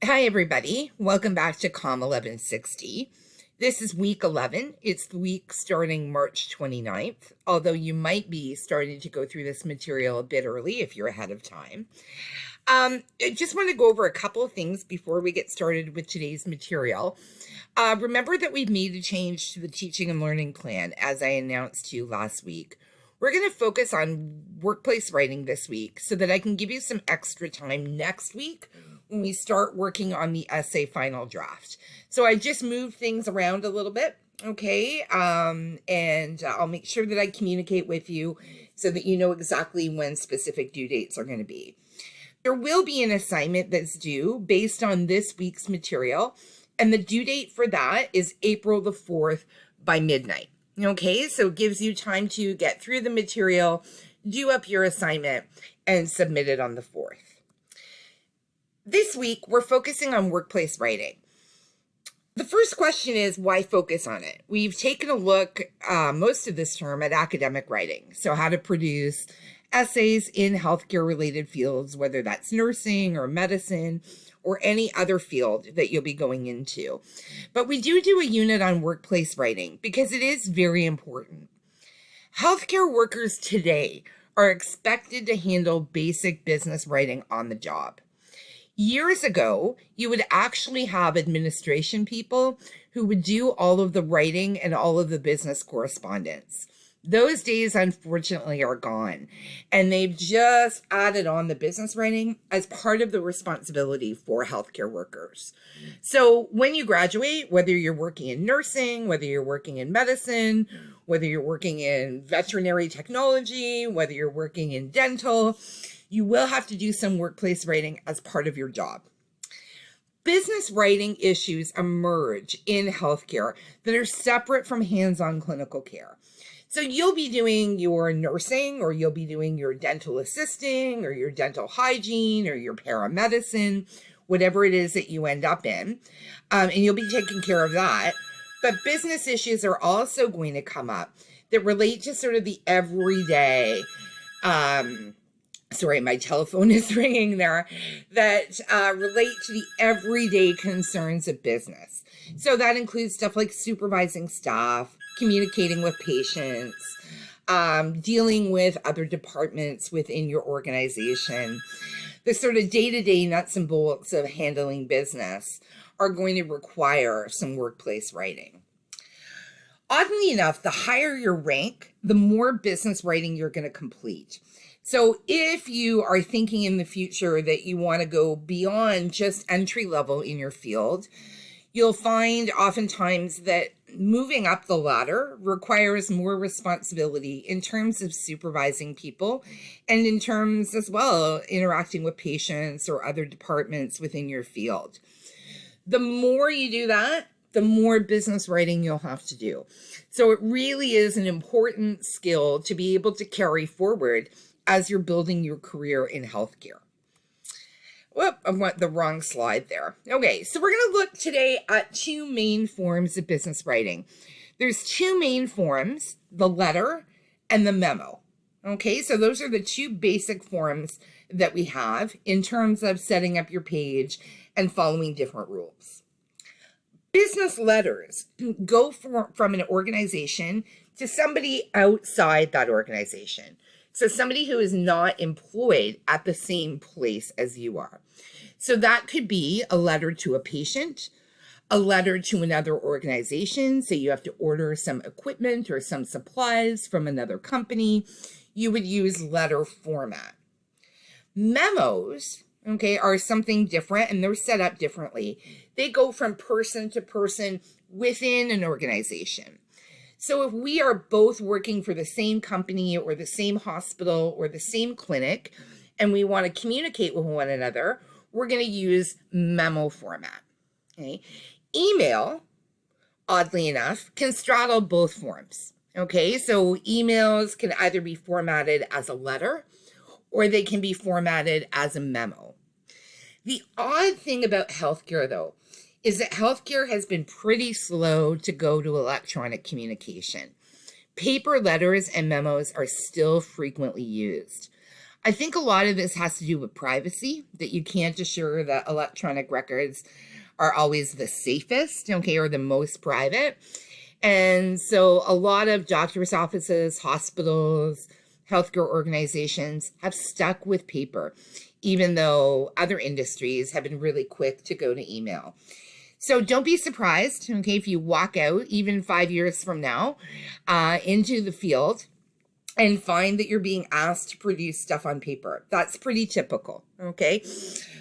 Hi, everybody. Welcome back to COM 1160. This is week 11. It's the week starting March 29th, although you might be starting to go through this material a bit early if you're ahead of time. I just want to go over a couple of things before we get started with today's material. Remember that we've made a change to the teaching and learning plan, as I announced to you last week. We're going to focus on workplace writing this week so that I can give you some extra time next week when we start working on the essay final draft. So I just moved things around a little bit, okay? And I'll make sure that I communicate with you so that you know exactly when specific due dates are going to be. There will be an assignment that's due based on this week's material, and the due date for that is April the 4th by midnight. Okay, so it gives you time to get through the material, do up your assignment, and submit it on the 4th. This week, we're focusing on workplace writing. The first question is, why focus on it? We've taken a look most of this term at academic writing, so how to produce essays in healthcare-related fields, whether that's nursing or medicine or any other field that you'll be going into. But we do a unit on workplace writing because it is very important. Healthcare workers today are expected to handle basic business writing on the job. Years ago, you would actually have administration people who would do all of the writing and all of the business correspondence. Those days, unfortunately, are gone, and they've just added on the business writing as part of the responsibility for healthcare workers. So when you graduate, whether you're working in nursing, whether you're working in medicine, whether you're working in veterinary technology, whether you're working in dental, you will have to do some workplace writing as part of your job. Business writing issues emerge in healthcare that are separate from hands-on clinical care. So you'll be doing your nursing, or you'll be doing your dental assisting, or your dental hygiene, or your paramedicine, whatever it is that you end up in, and you'll be taking care of that. But business issues are also going to come up that relate to sort of the everyday, sorry, my telephone is ringing there, that relate to the everyday concerns of business. So that includes stuff like supervising staff, communicating with patients, dealing with other departments within your organization. The sort of day-to-day nuts and bolts of handling business are going to require some workplace writing. Oddly enough, the higher your rank, the more business writing you're going to complete. So if you are thinking in the future that you want to go beyond just entry level in your field, you'll find oftentimes that moving up the ladder requires more responsibility in terms of supervising people and in terms as well interacting with patients or other departments within your field. The more you do that, the more business writing you'll have to do. So it really is an important skill to be able to carry forward as you're building your career in healthcare. Whoop, I went the wrong slide there. Okay, so we're going to look today at two main forms of business writing. There's two main forms, the letter and the memo. Okay, so those are the two basic forms that we have in terms of setting up your page and following different rules. Business letters go from an organization to somebody outside that organization. So somebody who is not employed at the same place as you are. So that could be a letter to a patient, a letter to another organization. So you have to order some equipment or some supplies from another company. You would use letter format. Memos, okay, are something different, and they're set up differently. They go from person to person within an organization. So if we are both working for the same company or the same hospital or the same clinic, and we want to communicate with one another, we're going to use memo format. Okay? Email, oddly enough, can straddle both forms. Okay, so emails can either be formatted as a letter or they can be formatted as a memo. The odd thing about healthcare, though, is that healthcare has been pretty slow to go to electronic communication. Paper letters and memos are still frequently used. I think a lot of this has to do with privacy, that you can't assure that electronic records are always the safest, okay, or the most private. And so a lot of doctors' offices, hospitals, healthcare organizations have stuck with paper, even though other industries have been really quick to go to email. So don't be surprised, okay, if you walk out even 5 years from now into the field and find that you're being asked to produce stuff on paper. That's pretty typical, okay?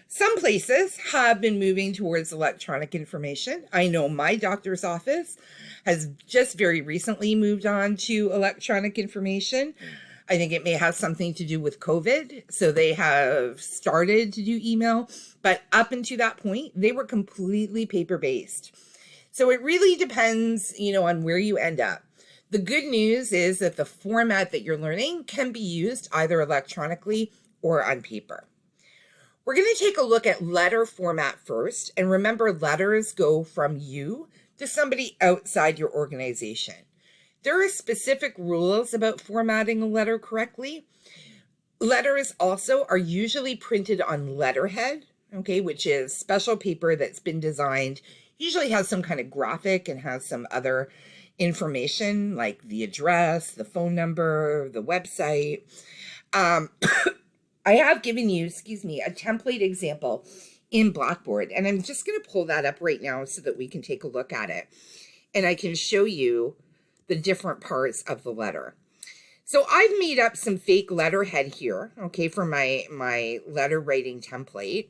Some places have been moving towards electronic information. I know my doctor's office has just very recently moved on to electronic information. I think it may have something to do with COVID. So they have started to do email, but up until that point, they were completely paper-based. So it really depends, on where you end up. The good news is that the format that you're learning can be used either electronically or on paper. We're going to take a look at letter format first. And remember, letters go from you to somebody outside your organization. There are specific rules about formatting a letter correctly. Letters also are usually printed on letterhead, okay, which is special paper that's been designed, usually has some kind of graphic and has some other information like the address, the phone number, the website. I have given you, a template example in Blackboard, and I'm just going to pull that up right now so that we can take a look at it. And I can show you the different parts of the letter. So I've made up some fake letterhead here, okay, for my letter writing template.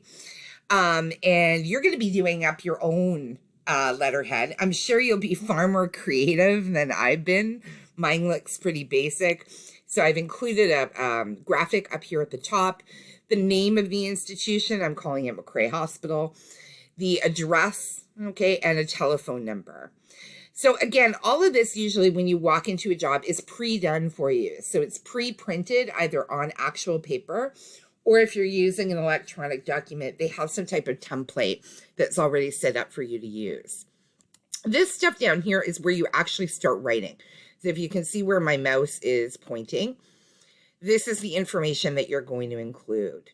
And you're going to be doing up your own letterhead. I'm sure you'll be far more creative than I've been. Mine looks pretty basic. So I've included a graphic up here at the top, the name of the institution, I'm calling it McRae Hospital, the address, okay, and a telephone number. So again, all of this usually when you walk into a job is pre-done for you. So it's pre-printed either on actual paper, or if you're using an electronic document, they have some type of template that's already set up for you to use. This stuff down here is where you actually start writing. So if you can see where my mouse is pointing, this is the information that you're going to include.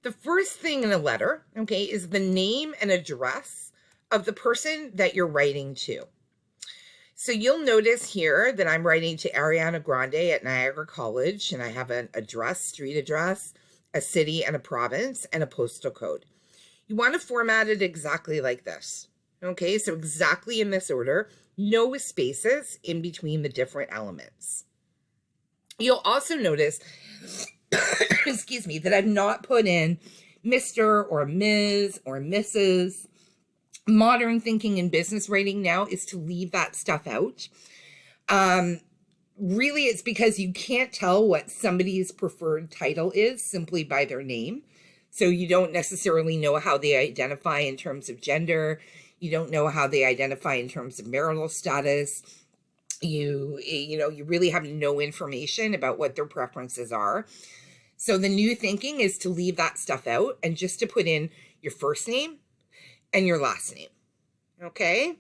The first thing in a letter, okay, is the name and address of the person that you're writing to. So you'll notice here that I'm writing to Ariana Grande at Niagara College, and I have an address, street address, a city and a province, and a postal code. You want to format it exactly like this. Okay, so exactly in this order, no spaces in between the different elements. You'll also notice, excuse me, that I've not put in Mr. or Ms. or Mrs. Modern thinking in business writing now is to leave that stuff out. Really, it's because you can't tell what somebody's preferred title is simply by their name. So you don't necessarily know how they identify in terms of gender. You don't know how they identify in terms of marital status. You really have no information about what their preferences are. So the new thinking is to leave that stuff out and just to put in your first name and your last name, okay?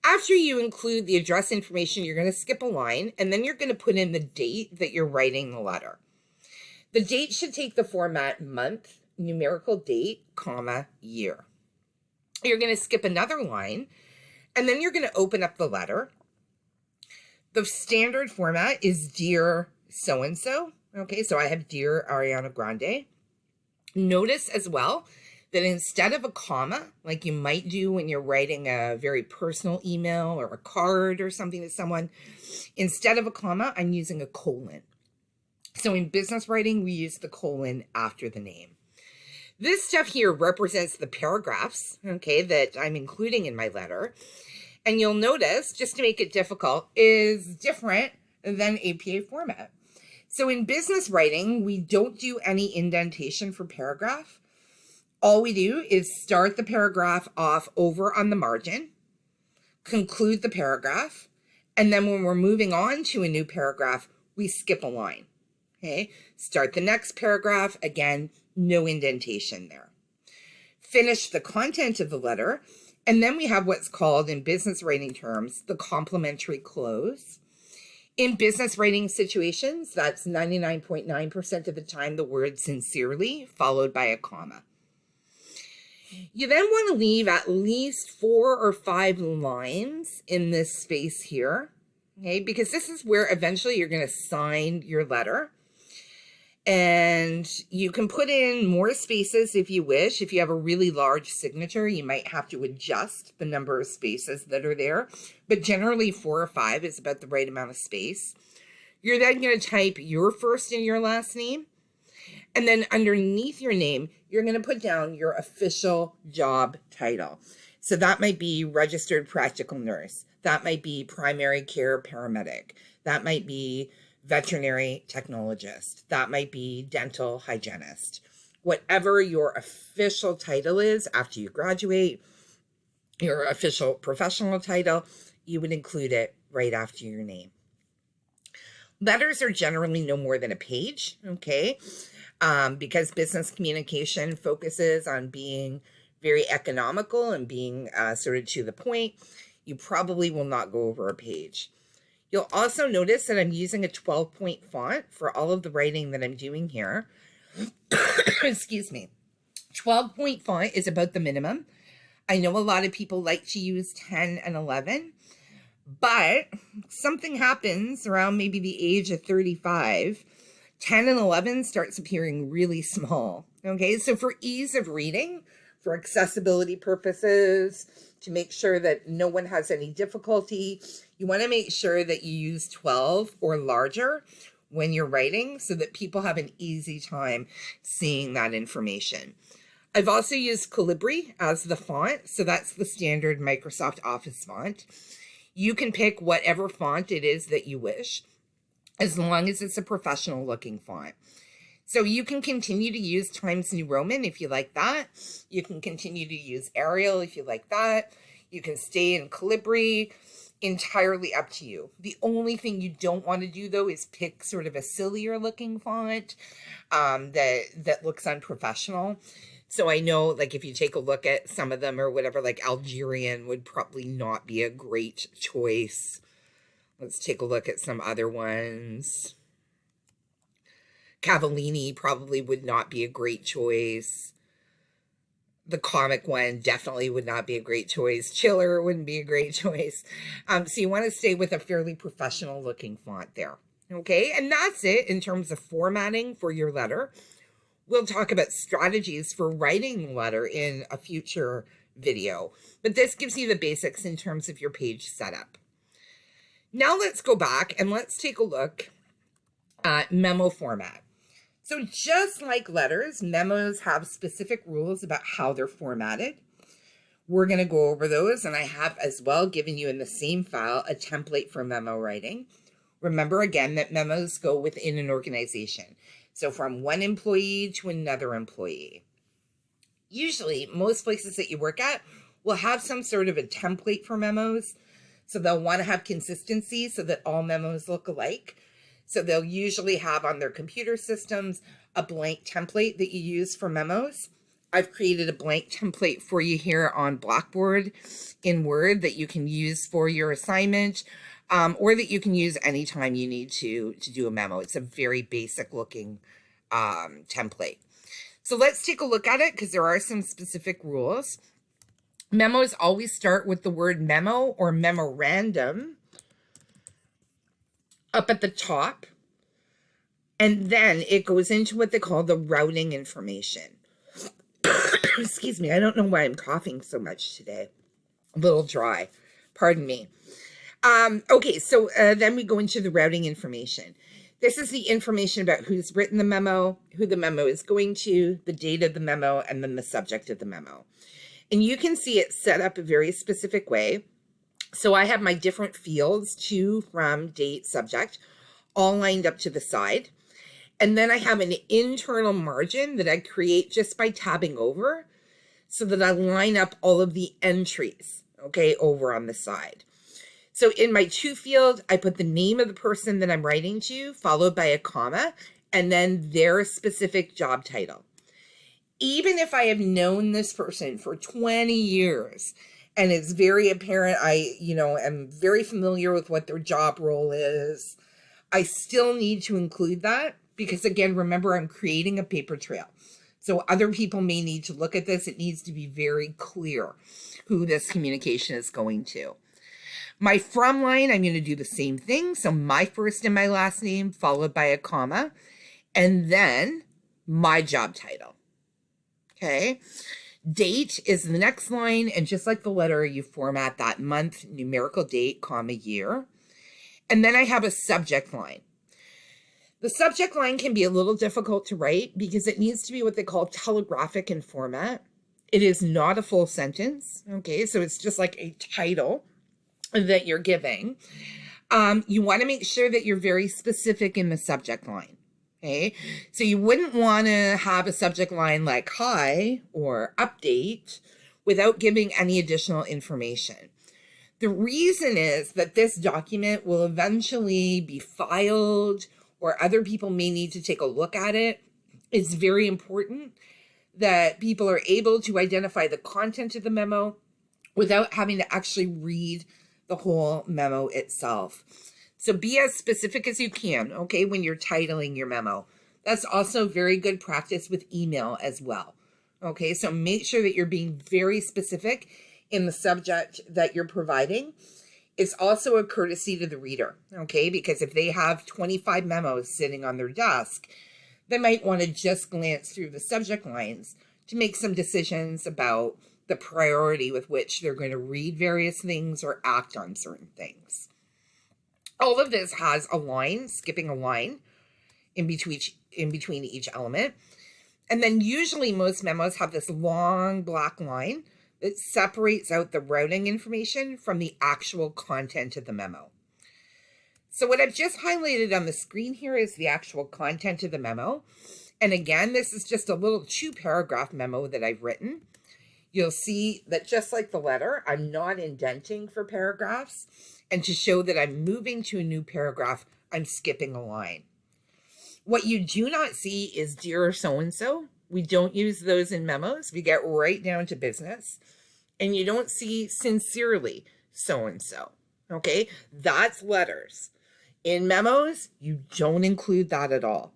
After you include the address information, you're going to skip a line, and then you're going to put in the date that you're writing the letter. The date should take the format month, numerical date, comma, year. You're going to skip another line, and then you're going to open up the letter. The standard format is Dear So-and-so, okay? So I have Dear Ariana Grande. Notice as well that instead of a comma, like you might do when you're writing a very personal email or a card or something to someone, instead of a comma, I'm using a colon. So in business writing, we use the colon after the name. This stuff here represents the paragraphs, okay, that I'm including in my letter. And you'll notice, just to make it difficult, is different than APA format. So in business writing, we don't do any indentation for paragraph. All we do is start the paragraph off over on the margin, conclude the paragraph, and then when we're moving on to a new paragraph, we skip a line, okay? Start the next paragraph, again, no indentation there. Finish the content of the letter, and then we have what's called, in business writing terms, the complementary close. In business writing situations, that's 99.9% of the time the word sincerely followed by a comma. You then want to leave at least 4 or 5 lines in this space here, okay? Because this is where eventually you're going to sign your letter. And you can put in more spaces if you wish. If you have a really large signature, you might have to adjust the number of spaces that are there. But generally 4 or 5 is about the right amount of space. You're then going to type your first and your last name. And then underneath your name, you're going to put down your official job title. So that might be registered practical nurse. That might be primary care paramedic. That might be veterinary technologist. That might be dental hygienist. Whatever your official title is after you graduate, your official professional title, you would include it right after your name. Letters are generally no more than a page, okay? Because business communication focuses on being very economical and being sort of to the point, you probably will not go over a page. You'll also notice that I'm using a 12-point font for all of the writing that I'm doing here. Excuse me. 12-point font is about the minimum. I know a lot of people like to use 10 and 11, but something happens around maybe the age of 35. 10 and 11 starts appearing really small. Okay, so for ease of reading, for accessibility purposes, to make sure that no one has any difficulty, you want to make sure that you use 12 or larger when you're writing so that people have an easy time seeing that information. I've also used Calibri as the font, so that's the standard Microsoft Office font. You can pick whatever font it is that you wish, as long as it's a professional looking font. So you can continue to use Times New Roman if you like that. You can continue to use Arial if you like that. You can stay in Calibri, entirely up to you. The only thing you don't want to do though is pick sort of a sillier looking font that looks unprofessional. So I know, like, if you take a look at some of them or whatever, like Algerian would probably not be a great choice. Let's take a look at some other ones. Cavallini probably would not be a great choice. The comic one definitely would not be a great choice. Chiller wouldn't be a great choice. So you want to stay with a fairly professional looking font there. Okay, and that's it in terms of formatting for your letter. We'll talk about strategies for writing a letter in a future video, but this gives you the basics in terms of your page setup. Now let's go back and let's take a look at memo format. So just like letters, memos have specific rules about how they're formatted. We're going to go over those, and I have as well given you in the same file a template for memo writing. Remember again that memos go within an organization. So from one employee to another employee. Usually, most places that you work at will have some sort of a template for memos. So they'll want to have consistency so that all memos look alike. So they'll usually have on their computer systems a blank template that you use for memos. I've created a blank template for you here on Blackboard in Word that you can use for your assignment, or that you can use anytime you need to do a memo. It's a very basic looking template. So let's take a look at it because there are some specific rules. Memos always start with the word memo or memorandum up at the top, and then it goes into what they call the routing information. Excuse me, I don't know why I'm coughing so much today. A little dry, pardon me. Okay, so then we go into the routing information. This is the information about who's written the memo, who the memo is going to, the date of the memo, and then the subject of the memo. And you can see it set up a very specific way. So I have my different fields, to, from, date, subject, all lined up to the side. And then I have an internal margin that I create just by tabbing over so that I line up all of the entries, okay, over on the side. So in my to field, I put the name of the person that I'm writing to, followed by a comma, and then their specific job title. Even if I have known this person for 20 years, and it's very apparent, I am very familiar with what their job role is, I still need to include that because, again, remember, I'm creating a paper trail. So other people may need to look at this. It needs to be very clear who this communication is going to. My from line, I'm going to do the same thing. So my first and my last name followed by a comma, and then my job title. Okay. Date is the next line, and just like the letter, you format that month, numerical date, comma, year. And then I have a subject line. The subject line can be a little difficult to write because it needs to be what they call telegraphic in format. It is not a full sentence, okay? So it's just like a title that you're giving. You want to make sure that you're very specific in the subject line, okay? So you wouldn't want to have a subject line like hi or update without giving any additional information. The reason is that this document will eventually be filed or other people may need to take a look at it. It's very important that people are able to identify the content of the memo without having to actually read the whole memo itself. So be as specific as you can, okay, when you're titling your memo. That's also very good practice with email as well. Okay, so make sure that you're being very specific in the subject that you're providing. It's also a courtesy to the reader, okay? Because if they have 25 memos sitting on their desk, they might want to just glance through the subject lines to make some decisions about the priority with which they're going to read various things or act on certain things. All of this has a line, skipping a line in between each element. And then usually most memos have this long black line that separates out the routing information from the actual content of the memo. So what I've just highlighted on the screen here is the actual content of the memo. And again, this is just a little 2-paragraph memo that I've written. You'll see that just like the letter, I'm not indenting for paragraphs. And to show that I'm moving to a new paragraph, I'm skipping a line. What you do not see is dear so-and-so. We don't use those in memos. We get right down to business. And you don't see sincerely so-and-so, okay? That's letters. In memos, you don't include that at all.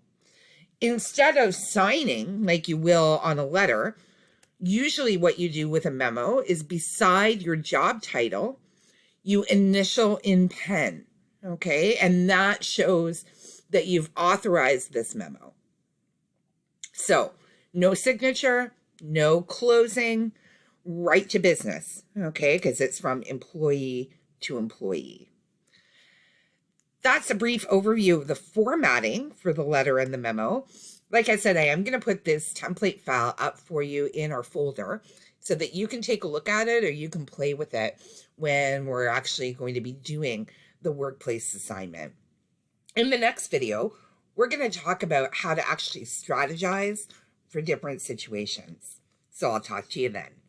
Instead of signing, like you will on a letter, usually what you do with a memo is beside your job title, you initial in pen, okay? And that shows that you've authorized this memo. So, no signature, no closing, right to business, okay? Because it's from employee to employee. That's a brief overview of the formatting for the letter and the memo. Like I said, I am going to put this template file up for you in our folder so that you can take a look at it or you can play with it when we're actually going to be doing the workplace assignment. In the next video, we're going to talk about how to actually strategize for different situations. So I'll talk to you then.